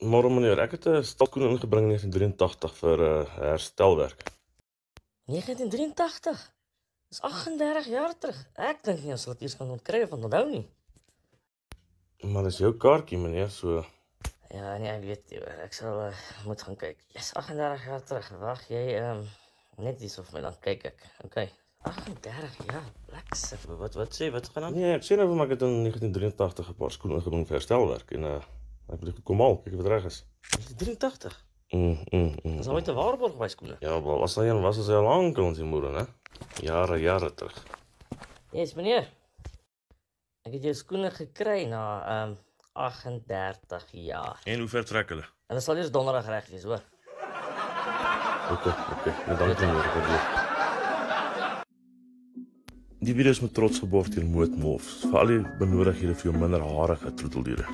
Môre meneer, ek het 'n stalskoen ingebring in 1983 vir herstelwerk. 1983? Dis 38 jaar terug. Ek dink nie ons sal dit eers kan ontkry van onthou nie. Maar dis jou kaartjie meneer, so Ja, nee, ek weet nie. Ek sal moet gaan kyk. Yes, 38 jaar terug. Wag, jy net hierso vir my dan kyk ek. Okay. 38 jaar. Lekker. Wat sê? Wat gaan aan? nee, ek sê nou vir my ek het in 1983 'n paar skoene ingebring vir herstelwerk en ek wil dit kom haal, kyk of dit reg is. 1983. Mm. Dis nooit 'n waarborg by skoene. Ja, wel, as hy een was as hy al lank ons moeder, né? Jare terug. Yes, meneer. Ek het jou skoene gekry na 38 jaar. En hoe ver trek hulle? En dit sal eers donderdag reg wees, hoor. Okay. Nou, dankie meneer vir dit. Die video is met trots geborg deur Moot Morphs vir al die benodighede vir jou minderharige troeteldiere.